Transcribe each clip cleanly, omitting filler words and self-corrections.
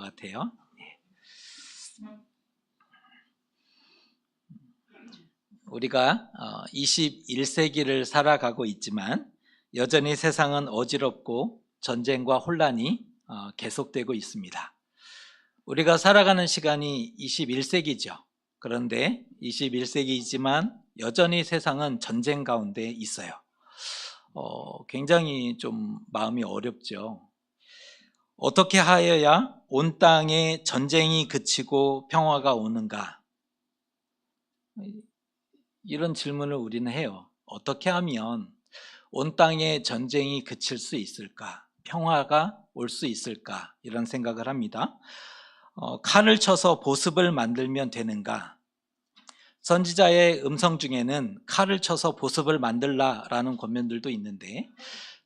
것 같아요. 우리가 21세기를 살아가고 있지만 여전히 세상은 어지럽고 전쟁과 혼란이 계속되고 있습니다. 우리가 살아가는 시간이 21세기죠. 그런데 21세기이지만 여전히 세상은 전쟁 가운데 있어요. 굉장히 좀 마음이 어렵죠. 어떻게 하여야 온 땅에 전쟁이 그치고 평화가 오는가? 이런 질문을 우리는 해요. 어떻게 하면 온 땅에 전쟁이 그칠 수 있을까? 평화가 올 수 있을까? 이런 생각을 합니다. 칼을 쳐서 보습을 만들면 되는가? 선지자의 음성 중에는 칼을 쳐서 보습을 만들라라는 권면들도 있는데,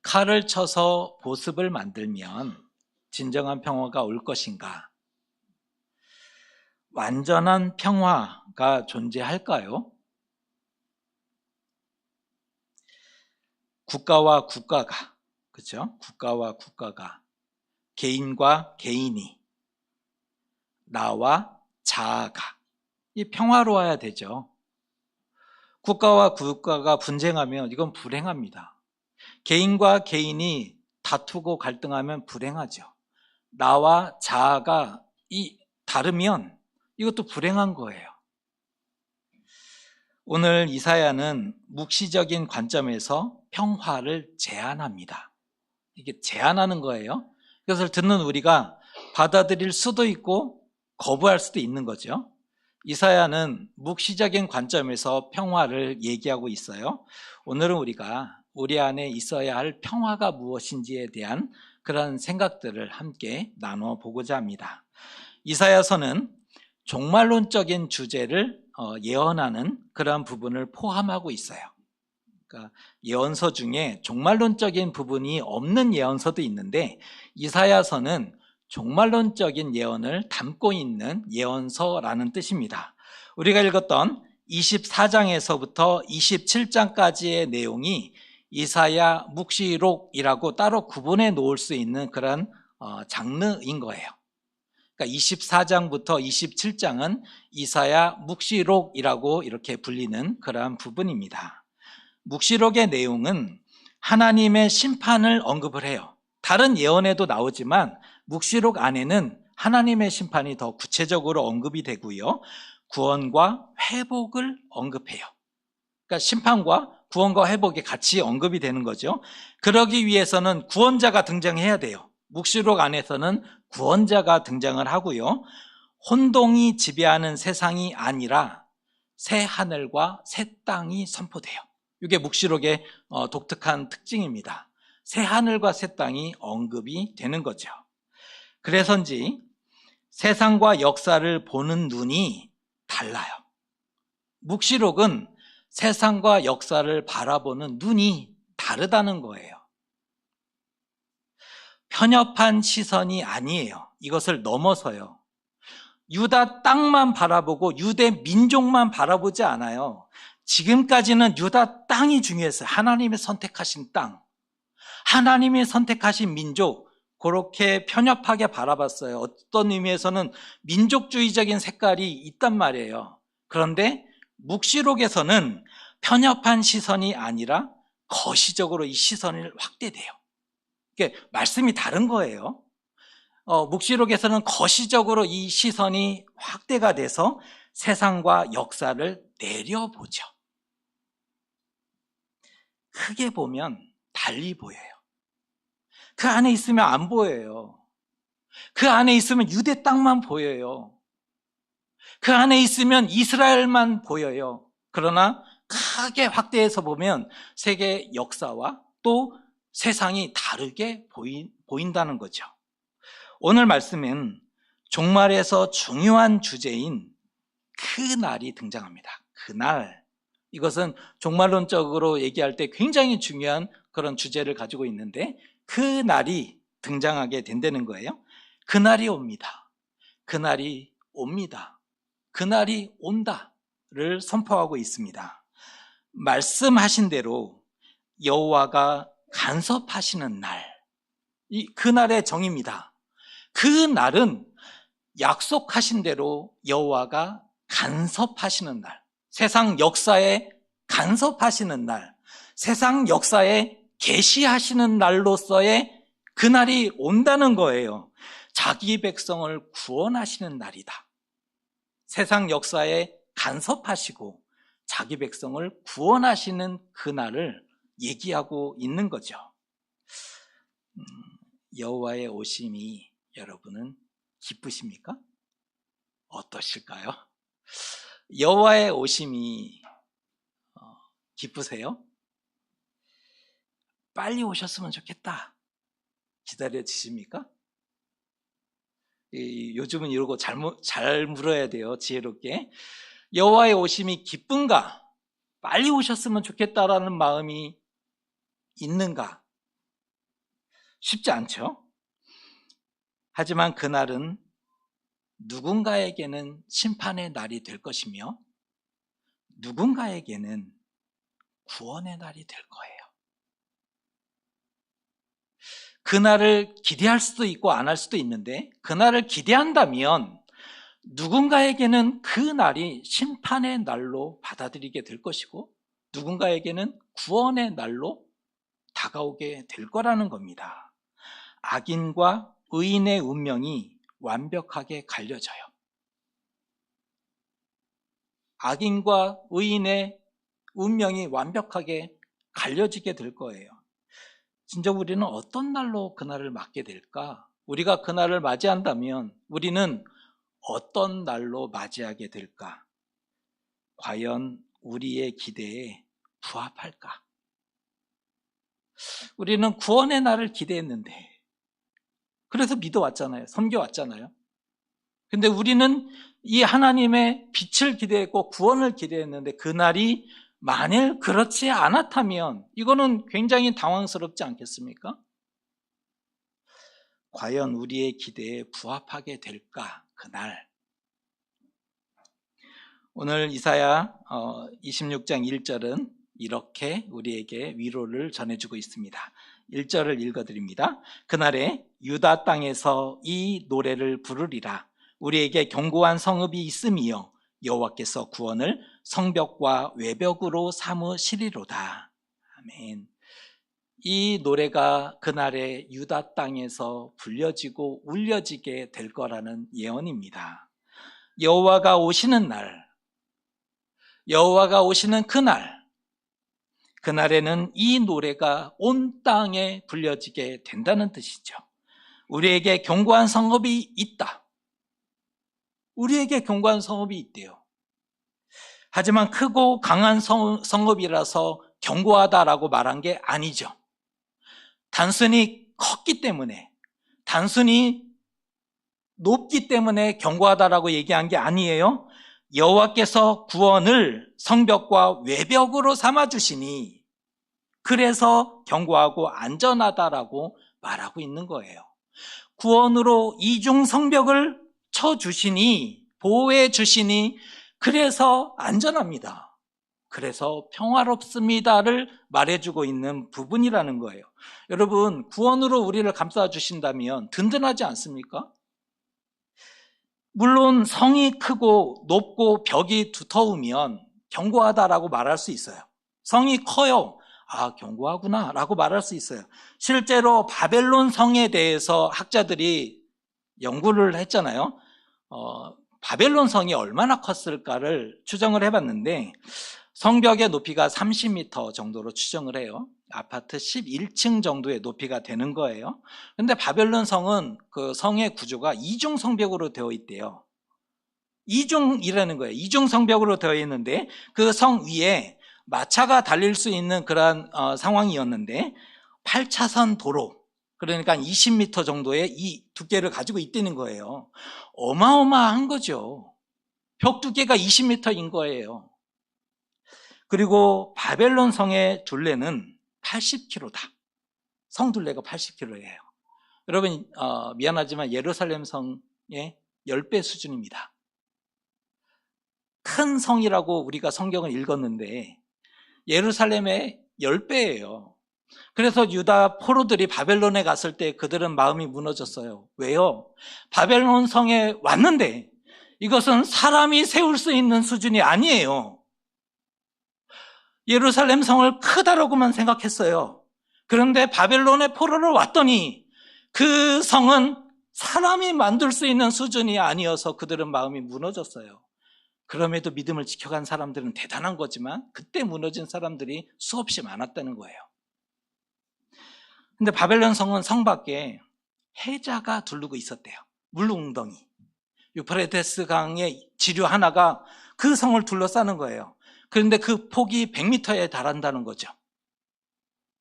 칼을 쳐서 보습을 만들면 진정한 평화가 올 것인가? 완전한 평화가 존재할까요? 국가와 국가가, 그렇죠? 국가와 국가가, 개인과 개인이, 나와 자아가 이 평화로워야 되죠. 국가와 국가가 분쟁하면 이건 불행합니다. 개인과 개인이 다투고 갈등하면 불행하죠. 나와 자아가 다르면 이것도 불행한 거예요. 오늘 이사야는 묵시적인 관점에서 평화를 제안합니다. 이게 제안하는 거예요. 그것을 듣는 우리가 받아들일 수도 있고 거부할 수도 있는 거죠. 이사야는 묵시적인 관점에서 평화를 얘기하고 있어요. 오늘은 우리가 우리 안에 있어야 할 평화가 무엇인지에 대한 그런 생각들을 함께 나눠보고자 합니다. 이사야서는 종말론적인 주제를 예언하는 그런 부분을 포함하고 있어요. 그러니까 예언서 중에 종말론적인 부분이 없는 예언서도 있는데, 이사야서는 종말론적인 예언을 담고 있는 예언서라는 뜻입니다. 우리가 읽었던 24장에서부터 27장까지의 내용이 이사야 묵시록이라고 따로 구분해 놓을 수 있는 그런 장르인 거예요. 그러니까 24장부터 27장은 이사야 묵시록이라고 이렇게 불리는 그러한 부분입니다. 묵시록의 내용은 하나님의 심판을 언급을 해요. 다른 예언에도 나오지만 묵시록 안에는 하나님의 심판이 더 구체적으로 언급이 되고요, 구원과 회복을 언급해요. 그러니까 심판과 구원과 회복이 같이 언급이 되는 거죠. 그러기 위해서는 구원자가 등장해야 돼요. 묵시록 안에서는 구원자가 등장을 하고요, 혼동이 지배하는 세상이 아니라 새 하늘과 새 땅이 선포돼요. 이게 묵시록의 독특한 특징입니다. 새 하늘과 새 땅이 언급이 되는 거죠. 그래서인지 세상과 역사를 보는 눈이 달라요. 묵시록은 세상과 역사를 바라보는 눈이 다르다는 거예요. 편협한 시선이 아니에요. 이것을 넘어서요. 유다 땅만 바라보고 유대 민족만 바라보지 않아요. 지금까지는 유다 땅이 중요했어요. 하나님의 선택하신 땅, 하나님이 선택하신 민족, 그렇게 편협하게 바라봤어요. 어떤 의미에서는 민족주의적인 색깔이 있단 말이에요. 그런데 묵시록에서는 편협한 시선이 아니라 거시적으로 이 시선을 확대돼요. 이게 말씀이 다른 거예요. 묵시록에서는 거시적으로 이 시선이 확대가 돼서 세상과 역사를 내려보죠. 크게 보면 달리 보여요. 그 안에 있으면 안 보여요. 그 안에 있으면 유대 땅만 보여요. 그 안에 있으면 이스라엘만 보여요. 그러나 크게 확대해서 보면 세계 역사와 또 세상이 다르게 보인다는 거죠. 오늘 말씀은 종말에서 중요한 주제인 그날이 등장합니다. 그날. 이것은 종말론적으로 얘기할 때 굉장히 중요한 그런 주제를 가지고 있는데, 그날이 등장하게 된다는 거예요. 그날이 옵니다. 그날이 옵니다. 그날이 온다를 선포하고 있습니다. 말씀하신 대로 여호와가 간섭하시는 날, 그날의 정입니다. 그 날은 약속하신 대로 여호와가 간섭하시는 날, 세상 역사에 간섭하시는 날, 세상 역사에 계시하시는 날로서의 그날이 온다는 거예요. 자기 백성을 구원하시는 날이다. 세상 역사에 간섭하시고 자기 백성을 구원하시는 그날을 얘기하고 있는 거죠. 여호와의 오심이 여러분은 기쁘십니까? 어떠실까요? 여호와의 오심이 기쁘세요? 빨리 오셨으면 좋겠다. 기다려지십니까? 요즘은 이러고 잘 물어야 돼요. 지혜롭게. 여호와의 오심이 기쁜가? 빨리 오셨으면 좋겠다라는 마음이 있는가? 쉽지 않죠? 하지만 그날은 누군가에게는 심판의 날이 될 것이며 누군가에게는 구원의 날이 될 거예요. 그날을 기대할 수도 있고 안 할 수도 있는데, 그날을 기대한다면 누군가에게는 그 날이 심판의 날로 받아들이게 될 것이고 누군가에게는 구원의 날로 다가오게 될 거라는 겁니다. 악인과 의인의 운명이 완벽하게 갈려져요. 악인과 의인의 운명이 완벽하게 갈려지게 될 거예요. 진짜 우리는 어떤 날로 그날을 맞게 될까? 우리가 그날을 맞이한다면 우리는 어떤 날로 맞이하게 될까? 과연 우리의 기대에 부합할까? 우리는 구원의 날을 기대했는데, 그래서 믿어왔잖아요. 섬겨왔잖아요. 근데 우리는 이 하나님의 빛을 기대했고 구원을 기대했는데 그날이 만일 그렇지 않았다면 이거는 굉장히 당황스럽지 않겠습니까? 과연 우리의 기대에 부합하게 될까, 그날? 오늘 이사야 26장 1절은 이렇게 우리에게 위로를 전해주고 있습니다. 1절을 읽어드립니다. 그날에 유다 땅에서 이 노래를 부르리라. 우리에게 견고한 성읍이 있음이요 여호와께서 구원을 성벽과 외벽으로 삼으시리로다. 아멘. 이 노래가 그날에 유다 땅에서 불려지고 울려지게 될 거라는 예언입니다. 여호와가 오시는 날, 여호와가 오시는 그날에는 이 노래가 온 땅에 불려지게 된다는 뜻이죠. 우리에게 견고한 성읍이 있다. 우리에게 견고한 성읍이 있대요. 하지만 크고 강한 성읍이라서 견고하다라고 말한 게 아니죠. 단순히 컸기 때문에, 단순히 높기 때문에 견고하다라고 얘기한 게 아니에요. 여호와께서 구원을 성벽과 외벽으로 삼아주시니 그래서 견고하고 안전하다라고 말하고 있는 거예요. 구원으로 이중 성벽을 쳐주시니, 보호해 주시니 그래서 안전합니다. 그래서 평화롭습니다를 말해주고 있는 부분이라는 거예요. 여러분, 구원으로 우리를 감싸주신다면 든든하지 않습니까? 물론 성이 크고 높고 벽이 두터우면 견고하다라고 말할 수 있어요. 성이 커요. 아, 견고하구나 라고 말할 수 있어요. 실제로 바벨론 성에 대해서 학자들이 연구를 했잖아요. 바벨론 성이 얼마나 컸을까를 추정을 해봤는데 성벽의 높이가 30m 정도로 추정을 해요. 아파트 11층 정도의 높이가 되는 거예요. 근데 바벨론 성은 그 성의 구조가 이중 성벽으로 되어 있대요. 이중이라는 거예요. 이중 성벽으로 되어 있는데 그 성 위에 마차가 달릴 수 있는 그런 상황이었는데 8차선 도로, 그러니까 20m 정도의 이 두께를 가지고 있다는 거예요. 어마어마한 거죠. 벽 두께가 20m인 거예요. 그리고 바벨론 성의 둘레는 80km다. 성 둘레가 80km예요. 여러분, 미안하지만 예루살렘 성의 10배 수준입니다. 큰 성이라고 우리가 성경을 읽었는데 예루살렘의 10배예요. 그래서 유다 포로들이 바벨론에 갔을 때 그들은 마음이 무너졌어요. 왜요? 바벨론 성에 왔는데 이것은 사람이 세울 수 있는 수준이 아니에요. 예루살렘 성을 크다라고만 생각했어요. 그런데 바벨론에 포로를 왔더니 그 성은 사람이 만들 수 있는 수준이 아니어서 그들은 마음이 무너졌어요. 그럼에도 믿음을 지켜간 사람들은 대단한 거지만 그때 무너진 사람들이 수없이 많았다는 거예요. 근데 바벨론 성은 성 밖에 해자가 두르고 있었대요. 물웅덩이. 유프라테스 강의 지류 하나가 그 성을 둘러싸는 거예요. 그런데 그 폭이 100m에 달한다는 거죠.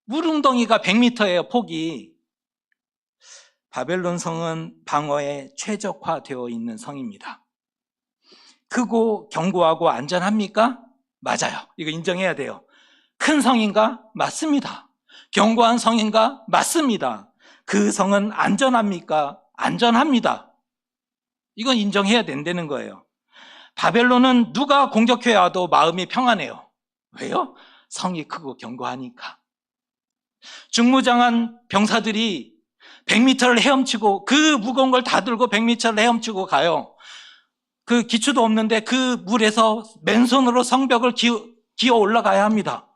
물웅덩이가 100m예요, 폭이. 바벨론 성은 방어에 최적화되어 있는 성입니다. 크고 견고하고 안전합니까? 맞아요. 이거 인정해야 돼요. 큰 성인가? 맞습니다. 견고한 성인가? 맞습니다. 그 성은 안전합니까? 안전합니다. 이건 인정해야 된다는 거예요. 바벨론은 누가 공격해 와도 마음이 평안해요. 왜요? 성이 크고 견고하니까. 중무장한 병사들이 100m를 헤엄치고 그 무거운 걸 다 들고 100m를 헤엄치고 가요. 그 기초도 없는데 그 물에서 맨손으로 성벽을 기어 올라가야 합니다.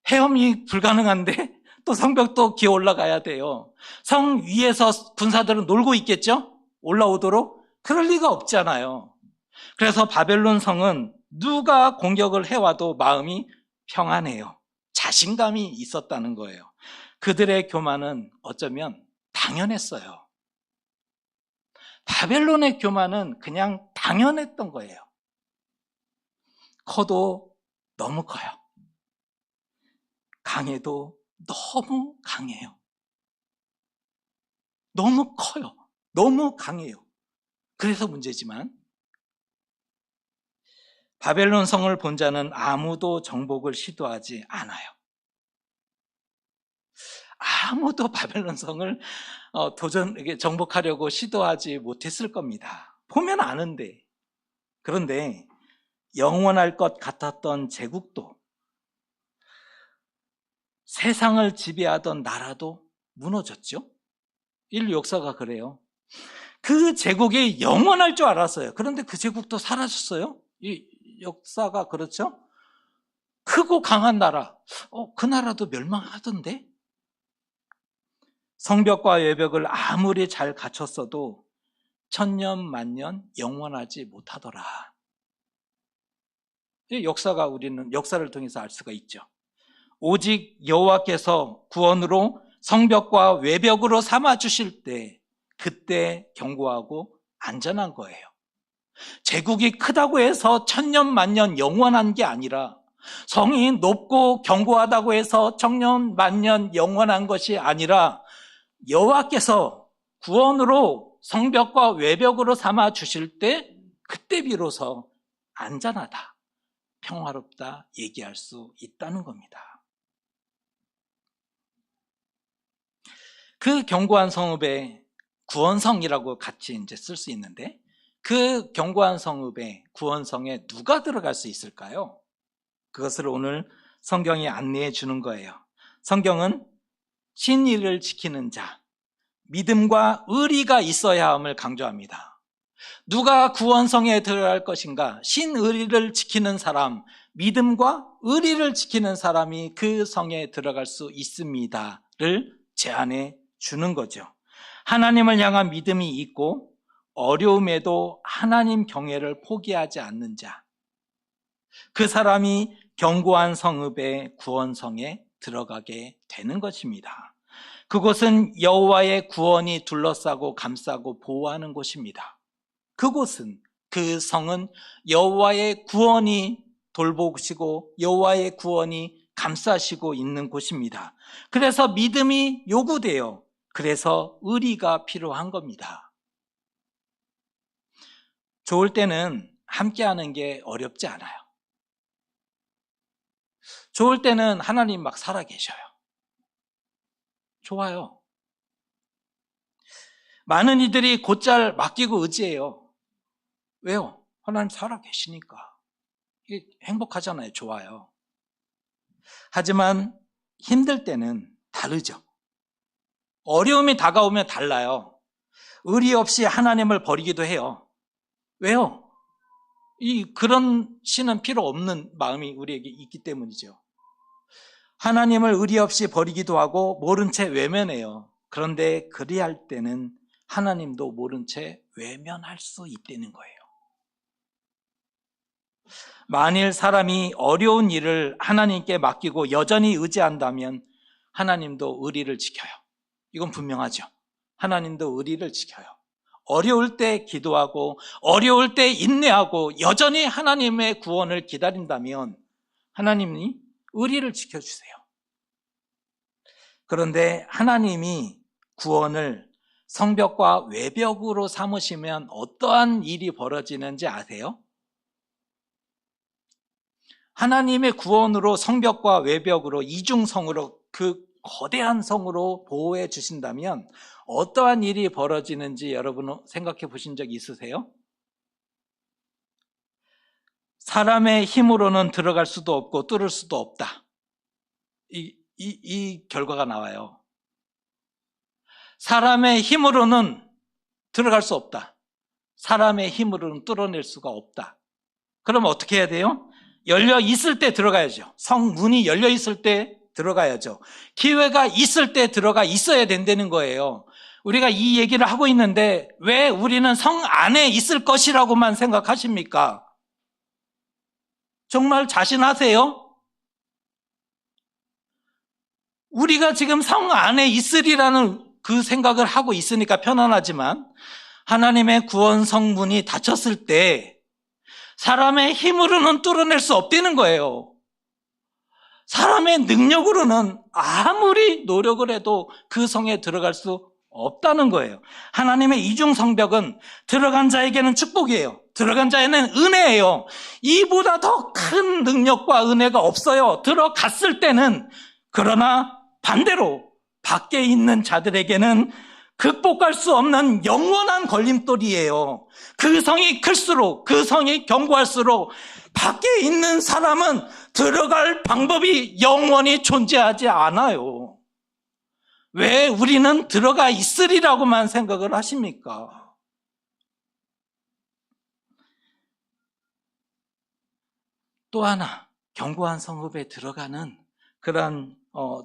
헤엄이 불가능한데 또 성벽도 기어 올라가야 돼요. 성 위에서 군사들은 놀고 있겠죠? 올라오도록? 그럴 리가 없잖아요. 그래서 바벨론 성은 누가 공격을 해와도 마음이 평안해요. 자신감이 있었다는 거예요. 그들의 교만은 어쩌면 당연했어요. 바벨론의 교만은 그냥 당연했던 거예요. 커도 너무 커요. 강해도 너무 강해요. 너무 커요. 너무 강해요. 그래서 문제지만 바벨론 성을 본 자는 아무도 정복을 시도하지 않아요. 아무도 바벨론 성을 정복하려고 시도하지 못했을 겁니다. 보면 아는데. 그런데 영원할 것 같았던 제국도, 세상을 지배하던 나라도 무너졌죠. 인류 역사가 그래요. 그 제국이 영원할 줄 알았어요. 그런데 그 제국도 사라졌어요. 이 역사가 그렇죠. 크고 강한 나라, 그 나라도 멸망하던데. 성벽과 외벽을 아무리 잘 갖췄어도 천년 만년 영원하지 못하더라. 이 역사가 우리는 역사를 통해서 알 수가 있죠. 오직 여호와께서 구원으로 성벽과 외벽으로 삼아 주실 때 그때 견고하고 안전한 거예요. 제국이 크다고 해서 천년 만년 영원한 게 아니라 성이 높고 견고하다고 해서 천년 만년 영원한 것이 아니라 여호와께서 구원으로 성벽과 외벽으로 삼아 주실 때 그때 비로소 안전하다, 평화롭다 얘기할 수 있다는 겁니다. 그 견고한 성읍에 구원성이라고 같이 이제 쓸 수 있는데 그 견고한 성읍에 구원성에 누가 들어갈 수 있을까요? 그것을 오늘 성경이 안내해 주는 거예요. 성경은 신의를 지키는 자, 믿음과 의리가 있어야 함을 강조합니다. 누가 구원성에 들어갈 것인가? 신의리를 지키는 사람, 믿음과 의리를 지키는 사람이 그 성에 들어갈 수 있습니다를 제안해 주는 거죠. 하나님을 향한 믿음이 있고 어려움에도 하나님 경외를 포기하지 않는 자, 그 사람이 견고한 성읍의 구원성에 들어가게 되는 것입니다. 그곳은 여호와의 구원이 둘러싸고 감싸고 보호하는 곳입니다. 그곳은, 그 성은 여호와의 구원이 돌보시고 여호와의 구원이 감싸시고 있는 곳입니다. 그래서 믿음이 요구돼요. 그래서 의리가 필요한 겁니다. 좋을 때는 함께하는 게 어렵지 않아요. 좋을 때는 하나님 막 살아계셔요. 좋아요. 많은 이들이 곧잘 맡기고 의지해요. 왜요? 하나님 살아계시니까. 이게 행복하잖아요. 좋아요. 하지만 힘들 때는 다르죠. 어려움이 다가오면 달라요. 의리 없이 하나님을 버리기도 해요. 왜요? 그런 신은 필요 없는 마음이 우리에게 있기 때문이죠. 하나님을 의리 없이 버리기도 하고 모른 채 외면해요. 그런데 그리할 때는 하나님도 모른 채 외면할 수 있다는 거예요. 만일 사람이 어려운 일을 하나님께 맡기고 여전히 의지한다면 하나님도 의리를 지켜요. 이건 분명하죠. 하나님도 의리를 지켜요. 어려울 때 기도하고 어려울 때 인내하고 여전히 하나님의 구원을 기다린다면 하나님이 의리를 지켜주세요. 그런데 하나님이 구원을 성벽과 외벽으로 삼으시면 어떠한 일이 벌어지는지 아세요? 하나님의 구원으로 성벽과 외벽으로 이중성으로 그 거대한 성으로 보호해 주신다면 어떠한 일이 벌어지는지 여러분 생각해 보신 적 있으세요? 사람의 힘으로는 들어갈 수도 없고 뚫을 수도 없다. 이 결과가 나와요. 사람의 힘으로는 들어갈 수 없다. 사람의 힘으로는 뚫어낼 수가 없다. 그럼 어떻게 해야 돼요? 열려 있을 때 들어가야죠. 성문이 열려 있을 때 들어가야죠. 기회가 있을 때 들어가 있어야 된다는 거예요. 우리가 이 얘기를 하고 있는데 왜 우리는 성 안에 있을 것이라고만 생각하십니까? 정말 자신하세요? 우리가 지금 성 안에 있으리라는 그 생각을 하고 있으니까 편안하지만 하나님의 구원 성문이 닫혔을 때 사람의 힘으로는 뚫어낼 수 없다는 거예요. 사람의 능력으로는 아무리 노력을 해도 그 성에 들어갈 수 없다는 거예요. 하나님의 이중성벽은 들어간 자에게는 축복이에요. 들어간 자에는 은혜예요. 이보다 더 큰 능력과 은혜가 없어요. 들어갔을 때는. 그러나 반대로 밖에 있는 자들에게는 극복할 수 없는 영원한 걸림돌이에요. 그 성이 클수록, 그 성이 견고할수록 밖에 있는 사람은 들어갈 방법이 영원히 존재하지 않아요. 왜 우리는 들어가 있으리라고만 생각을 하십니까? 또 하나, 견고한 성읍에 들어가는 그런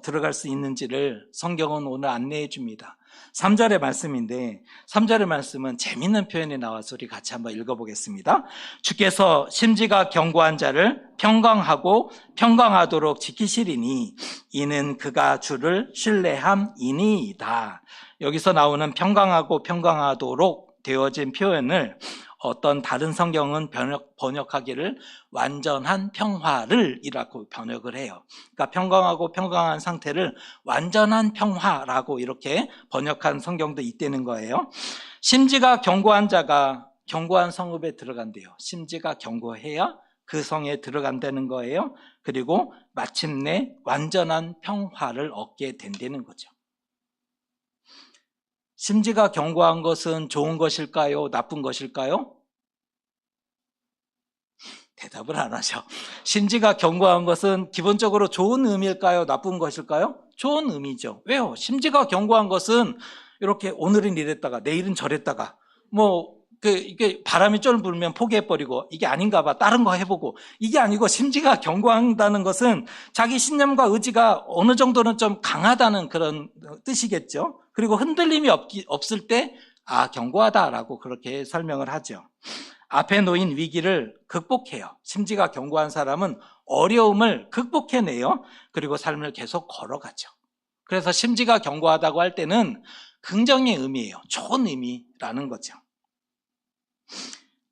들어갈 수 있는지를 성경은 오늘 안내해 줍니다. 3절의 말씀인데 3절의 말씀은 재밌는 표현이 나와서 우리 같이 한번 읽어보겠습니다. 주께서 심지가 견고한 자를 평강하고 평강하도록 지키시리니 이는 그가 주를 신뢰함이니이다. 여기서 나오는 평강하고 평강하도록 되어진 표현을 어떤 다른 성경은 번역하기를 완전한 평화를 이라고 번역을 해요. 그러니까 평강하고 평강한 상태를 완전한 평화라고 이렇게 번역한 성경도 있다는 거예요. 심지가 견고한 자가 견고한 성읍에 들어간대요. 심지가 견고해야 그 성에 들어간다는 거예요. 그리고 마침내 완전한 평화를 얻게 된다는 거죠. 심지가 견고한 것은 좋은 것일까요? 나쁜 것일까요? 대답을 안 하죠. 심지가 견고한 것은 기본적으로 좋은 의미일까요? 나쁜 것일까요? 좋은 의미죠. 왜요? 심지가 견고한 것은 이렇게 오늘은 이랬다가 내일은 저랬다가 이게 바람이 좀 불면 포기해버리고 이게 아닌가 봐 다른 거 해보고 이게 아니고 심지가 견고하다는 것은 자기 신념과 의지가 어느 정도는 좀 강하다는 그런 뜻이겠죠. 그리고 흔들림이 없을 때 견고하다라고 그렇게 설명을 하죠. 앞에 놓인 위기를 극복해요. 심지가 견고한 사람은 어려움을 극복해내요. 그리고 삶을 계속 걸어가죠. 그래서 심지가 견고하다고 할 때는 긍정의 의미예요. 좋은 의미라는 거죠.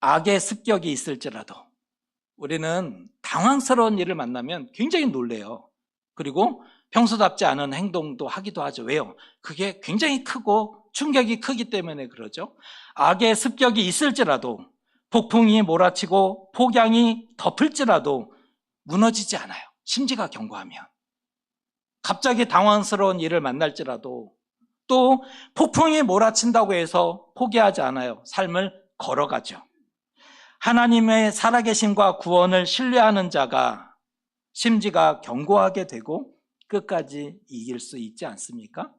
악의 습격이 있을지라도 우리는 당황스러운 일을 만나면 굉장히 놀래요. 그리고 평소답지 않은 행동도 하기도 하죠. 왜요? 그게 굉장히 크고 충격이 크기 때문에 그러죠. 악의 습격이 있을지라도 폭풍이 몰아치고 폭양이 덮을지라도 무너지지 않아요. 심지가 견고하면. 갑자기 당황스러운 일을 만날지라도 또 폭풍이 몰아친다고 해서 포기하지 않아요. 삶을 걸어가죠. 하나님의 살아계심과 구원을 신뢰하는 자가 심지가 견고하게 되고 끝까지 이길 수 있지 않습니까?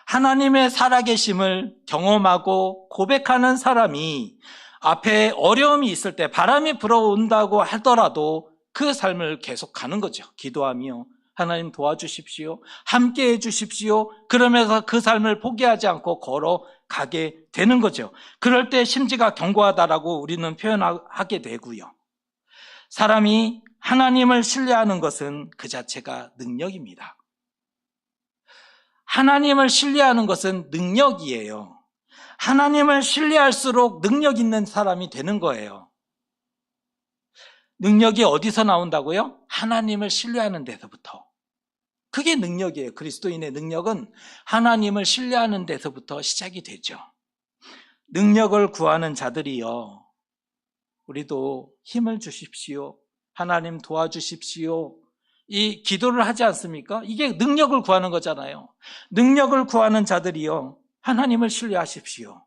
하나님의 살아계심을 경험하고 고백하는 사람이 앞에 어려움이 있을 때 바람이 불어온다고 하더라도 그 삶을 계속 가는 거죠. 기도하며 하나님 도와주십시오. 함께해 주십시오. 그러면서 그 삶을 포기하지 않고 걸어가게 되는 거죠. 그럴 때 심지가 견고하다라고 우리는 표현하게 되고요. 사람이 하나님을 신뢰하는 것은 그 자체가 능력입니다. 하나님을 신뢰하는 것은 능력이에요. 하나님을 신뢰할수록 능력 있는 사람이 되는 거예요. 능력이 어디서 나온다고요? 하나님을 신뢰하는 데서부터. 그게 능력이에요. 그리스도인의 능력은 하나님을 신뢰하는 데서부터 시작이 되죠. 능력을 구하는 자들이요, 우리도 힘을 주십시오. 하나님 도와주십시오. 이 기도를 하지 않습니까? 이게 능력을 구하는 거잖아요. 능력을 구하는 자들이요, 하나님을 신뢰하십시오.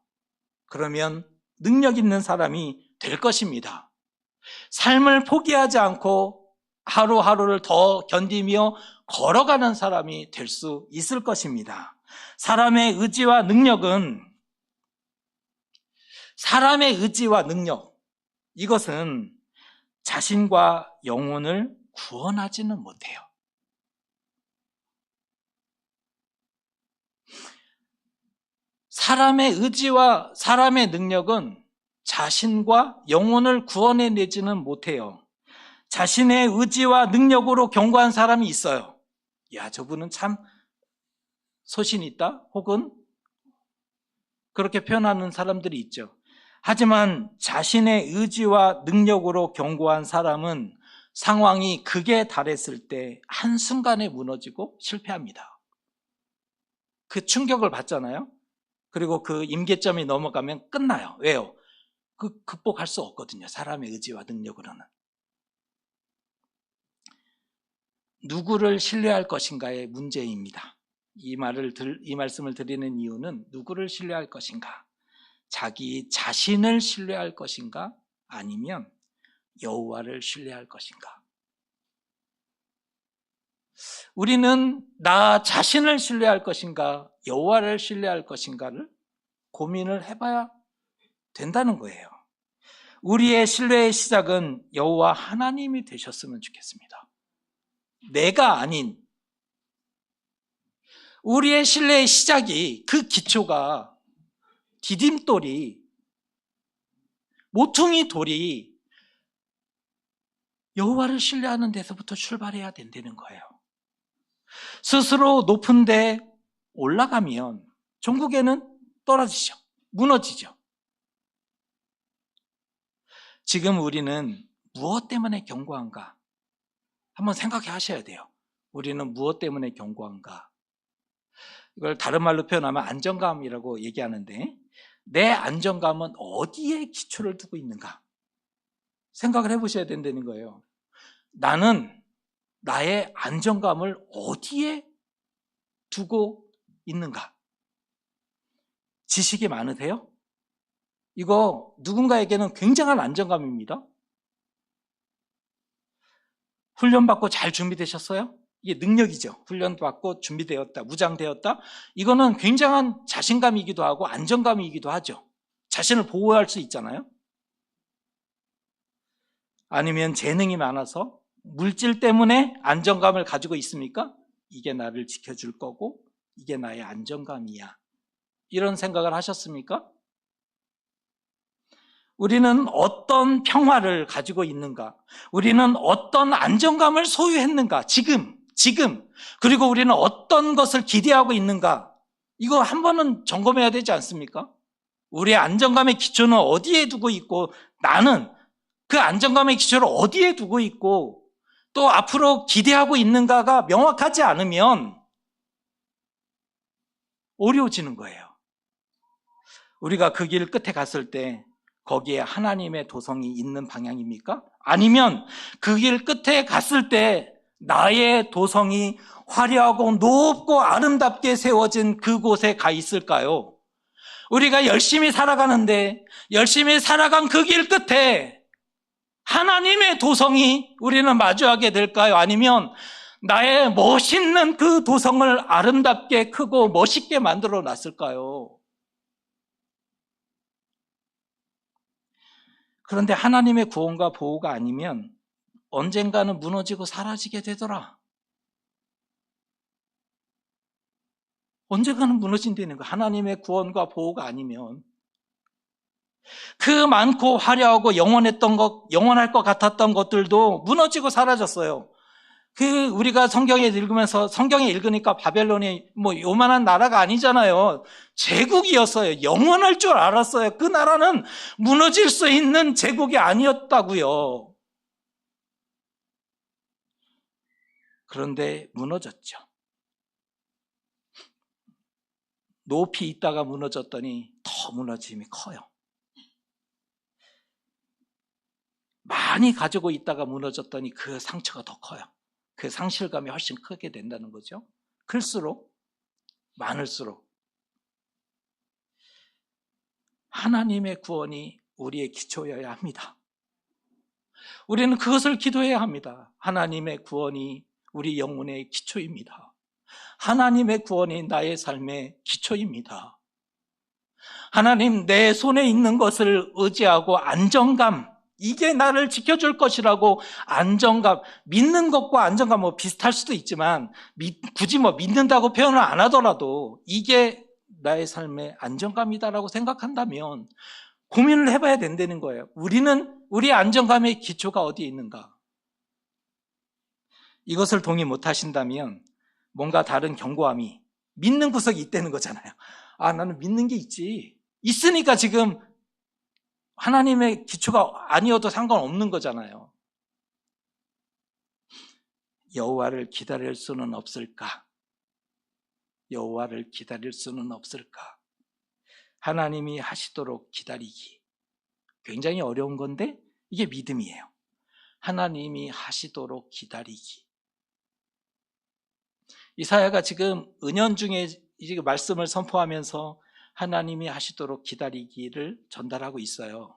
그러면 능력 있는 사람이 될 것입니다. 삶을 포기하지 않고 하루하루를 더 견디며 걸어가는 사람이 될 수 있을 것입니다. 사람의 의지와 능력은, 사람의 의지와 능력, 이것은 자신과 영혼을 구원하지는 못해요. 사람의 의지와 사람의 능력은 자신과 영혼을 구원해내지는 못해요. 자신의 의지와 능력으로 견고한 사람이 있어요. 야, 저분은 참 소신이 있다, 혹은 그렇게 표현하는 사람들이 있죠. 하지만 자신의 의지와 능력으로 견고한 사람은 상황이 극에 달했을 때 한순간에 무너지고 실패합니다. 그 충격을 받잖아요. 그리고 그 임계점이 넘어가면 끝나요. 왜요? 극복할 수 없거든요. 사람의 의지와 능력으로는. 누구를 신뢰할 것인가의 문제입니다. 이 말씀을 드리는 이유는 누구를 신뢰할 것인가? 자기 자신을 신뢰할 것인가? 아니면 여호와를 신뢰할 것인가? 우리는 나 자신을 신뢰할 것인가, 여호와를 신뢰할 것인가를 고민을 해봐야 된다는 거예요. 우리의 신뢰의 시작은 여호와 하나님이 되셨으면 좋겠습니다. 내가 아닌, 우리의 신뢰의 시작이, 그 기초가, 디딤돌이, 모퉁이 돌이 여호와를 신뢰하는 데서부터 출발해야 된다는 거예요. 스스로 높은 데 올라가면 종국에는 떨어지죠. 무너지죠. 지금 우리는 무엇 때문에 견고한가? 한번 생각해 하셔야 돼요. 우리는 무엇 때문에 견고한가? 이걸 다른 말로 표현하면 안정감이라고 얘기하는데, 내 안정감은 어디에 기초를 두고 있는가? 생각을 해보셔야 된다는 거예요. 나는 나의 안정감을 어디에 두고 있는가? 지식이 많으세요? 이거 누군가에게는 굉장한 안정감입니다. 훈련받고 잘 준비되셨어요? 이게 능력이죠. 훈련받고 준비되었다, 무장되었다. 이거는 굉장한 자신감이기도 하고 안정감이기도 하죠. 자신을 보호할 수 있잖아요. 아니면 재능이 많아서 물질 때문에 안정감을 가지고 있습니까? 이게 나를 지켜줄 거고 이게 나의 안정감이야. 이런 생각을 하셨습니까? 우리는 어떤 평화를 가지고 있는가? 우리는 어떤 안정감을 소유했는가? 지금. 그리고 우리는 어떤 것을 기대하고 있는가? 이거 한 번은 점검해야 되지 않습니까? 우리의 안정감의 기초는 어디에 두고 있고, 나는 그 안정감의 기초를 어디에 두고 있고, 또 앞으로 기대하고 있는가가 명확하지 않으면 어려워지는 거예요. 우리가 그 길 끝에 갔을 때 거기에 하나님의 도성이 있는 방향입니까? 아니면 그 길 끝에 갔을 때 나의 도성이 화려하고 높고 아름답게 세워진 그곳에 가 있을까요? 우리가 열심히 살아가는데, 열심히 살아간 그 길 끝에 하나님의 도성이 우리는 마주하게 될까요? 아니면 나의 멋있는 그 도성을 아름답게 크고 멋있게 만들어 놨을까요? 그런데 하나님의 구원과 보호가 아니면 언젠가는 무너지고 사라지게 되더라. 언젠가는 무너진다는 거. 하나님의 구원과 보호가 아니면. 그 많고 화려하고 영원할 것 같았던 것들도 무너지고 사라졌어요. 우리가 성경에 읽으니까 바벨론이 요만한 나라가 아니잖아요. 제국이었어요. 영원할 줄 알았어요. 그 나라는 무너질 수 있는 제국이 아니었다고요. 그런데 무너졌죠. 높이 있다가 무너졌더니 더 무너짐이 커요. 많이 가지고 있다가 무너졌더니 그 상처가 더 커요. 그 상실감이 훨씬 크게 된다는 거죠. 클수록, 많을수록. 하나님의 구원이 우리의 기초여야 합니다. 우리는 그것을 기도해야 합니다. 하나님의 구원이 우리 영혼의 기초입니다. 하나님의 구원이 나의 삶의 기초입니다. 하나님, 내 손에 있는 것을 의지하고 안정감, 이게 나를 지켜줄 것이라고 안정감, 믿는 것과 안정감 비슷할 수도 있지만 굳이 믿는다고 표현을 안 하더라도 이게 나의 삶의 안정감이다라고 생각한다면 고민을 해봐야 된다는 거예요. 우리 안정감의 기초가 어디에 있는가? 이것을 동의 못 하신다면 뭔가 다른 견고함이 믿는 구석이 있다는 거잖아요. 나는 믿는 게 있지. 있으니까 지금 하나님의 기초가 아니어도 상관없는 거잖아요. 여호와를 기다릴 수는 없을까? 여호와를 기다릴 수는 없을까? 하나님이 하시도록 기다리기. 굉장히 어려운 건데 이게 믿음이에요. 하나님이 하시도록 기다리기. 이사야가 지금 은연중에 지금 말씀을 선포하면서 하나님이 하시도록 기다리기를 전달하고 있어요.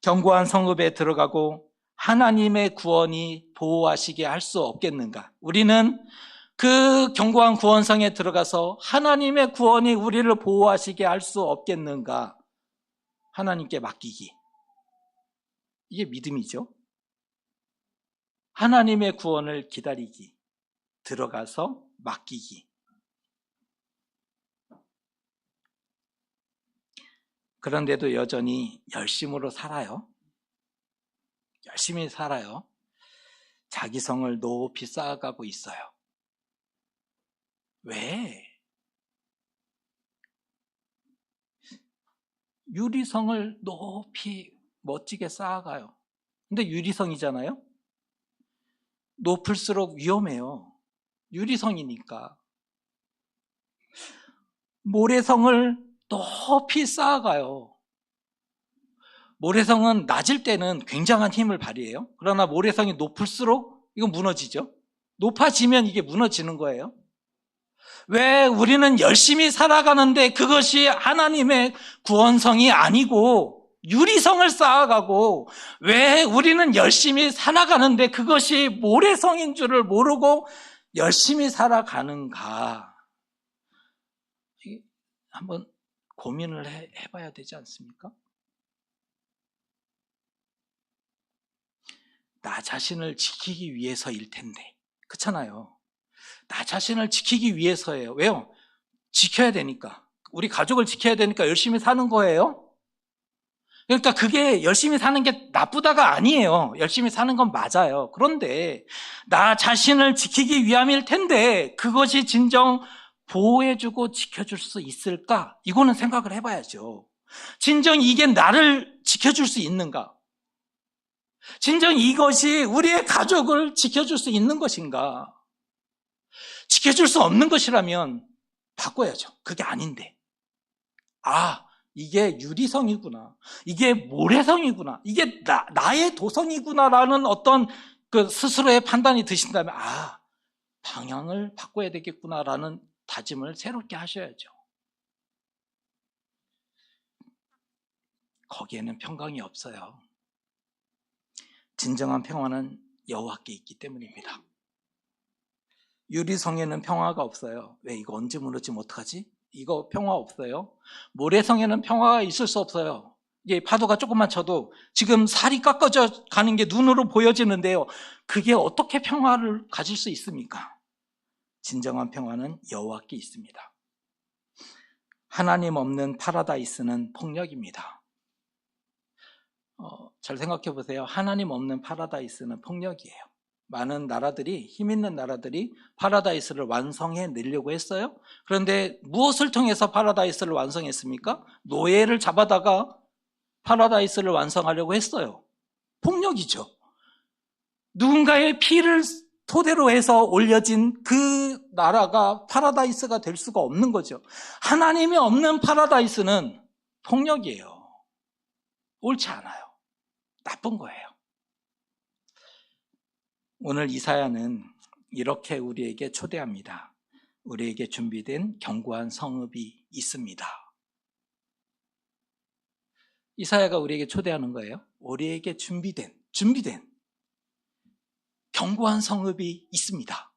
견고한 성읍에 들어가고 하나님의 구원이 보호하시게 할 수 없겠는가? 우리는 그 견고한 구원성에 들어가서 하나님의 구원이 우리를 보호하시게 할 수 없겠는가? 하나님께 맡기기. 이게 믿음이죠. 하나님의 구원을 기다리기. 들어가서 맡기기. 그런데도 여전히 열심으로 살아요. 열심히 살아요. 자기 성을 높이 쌓아가고 있어요. 왜? 유리성을 높이 멋지게 쌓아가요. 근데 유리성이잖아요. 높을수록 위험해요. 유리성이니까. 모래성을 높이 쌓아가요. 모래성은 낮을 때는 굉장한 힘을 발휘해요. 그러나 모래성이 높을수록 이건 무너지죠. 높아지면 이게 무너지는 거예요. 왜 우리는 열심히 살아가는데 그것이 하나님의 구원성이 아니고 유리성을 쌓아가고, 왜 우리는 열심히 살아가는데 그것이 모래성인 줄을 모르고 열심히 살아가는가? 한번 고민을 해봐야 되지 않습니까? 나 자신을 지키기 위해서일 텐데. 그렇잖아요. 나 자신을 지키기 위해서예요. 왜요? 지켜야 되니까. 우리 가족을 지켜야 되니까 열심히 사는 거예요. 그러니까 그게 열심히 사는 게 나쁘다가 아니에요. 열심히 사는 건 맞아요. 그런데 나 자신을 지키기 위함일 텐데 그것이 진정 보호해주고 지켜줄 수 있을까? 이거는 생각을 해봐야죠. 진정 이게 나를 지켜줄 수 있는가? 진정 이것이 우리의 가족을 지켜줄 수 있는 것인가? 지켜줄 수 없는 것이라면 바꿔야죠. 그게 아닌데. 이게 유리성이구나. 이게 모래성이구나. 이게 나의 도성이구나라는 어떤 그 스스로의 판단이 드신다면, 방향을 바꿔야 되겠구나라는 다짐을 새롭게 하셔야죠. 거기에는 평강이 없어요. 진정한 평화는 여호와께 있기 때문입니다. 유리성에는 평화가 없어요. 왜 이거 언제 무너지면 어떡하지? 이거 평화 없어요. 모래성에는 평화가 있을 수 없어요. 이게 파도가 조금만 쳐도 지금 살이 깎아져 가는 게 눈으로 보여지는데요. 그게 어떻게 평화를 가질 수 있습니까? 진정한 평화는 여호와께 있습니다. 하나님 없는 파라다이스는 폭력입니다. 잘 생각해 보세요. 하나님 없는 파라다이스는 폭력이에요. 많은 나라들이, 힘 있는 나라들이 파라다이스를 완성해 내려고 했어요. 그런데 무엇을 통해서 파라다이스를 완성했습니까? 노예를 잡아다가 파라다이스를 완성하려고 했어요. 폭력이죠. 누군가의 피를 토대로 해서 올려진 그 나라가 파라다이스가 될 수가 없는 거죠. 하나님이 없는 파라다이스는 폭력이에요. 옳지 않아요. 나쁜 거예요. 오늘 이사야는 이렇게 우리에게 초대합니다. 우리에게 준비된 견고한 성읍이 있습니다. 이사야가 우리에게 초대하는 거예요. 우리에게 준비된 견고한 성읍이 있습니다.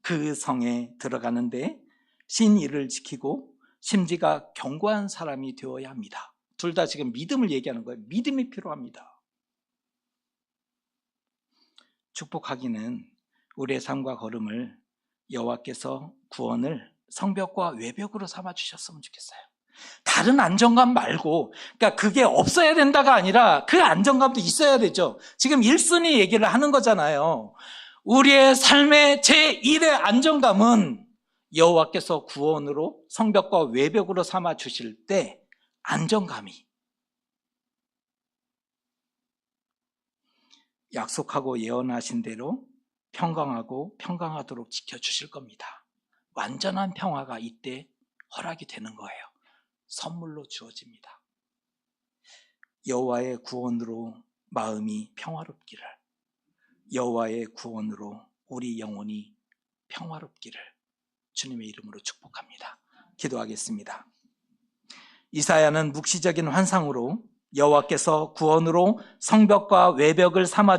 그 성에 들어가는데 신의를 지키고 심지가 견고한 사람이 되어야 합니다. 둘 다 지금 믿음을 얘기하는 거예요. 믿음이 필요합니다. 축복하기는 우리의 삶과 걸음을 여호와께서 구원을 성벽과 외벽으로 삼아 주셨으면 좋겠어요. 다른 안정감 말고, 그러니까 그게 없어야 된다가 아니라 그 안정감도 있어야 되죠. 지금 1순위 얘기를 하는 거잖아요. 우리의 삶의 제1의 안정감은 여호와께서 구원으로 성벽과 외벽으로 삼아 주실 때 안정감이, 약속하고 예언하신 대로 평강하고 평강하도록 지켜주실 겁니다. 완전한 평화가 이때 허락이 되는 거예요. 선물로 주어집니다. 여호와의 구원으로 마음이 평화롭기를, 여호와의 구원으로 우리 영혼이 평화롭기를 주님의 이름으로 축복합니다. 기도하겠습니다. 이사야는 묵시적인 환상으로 여호와께서 구원으로 성벽과 외벽을 삼아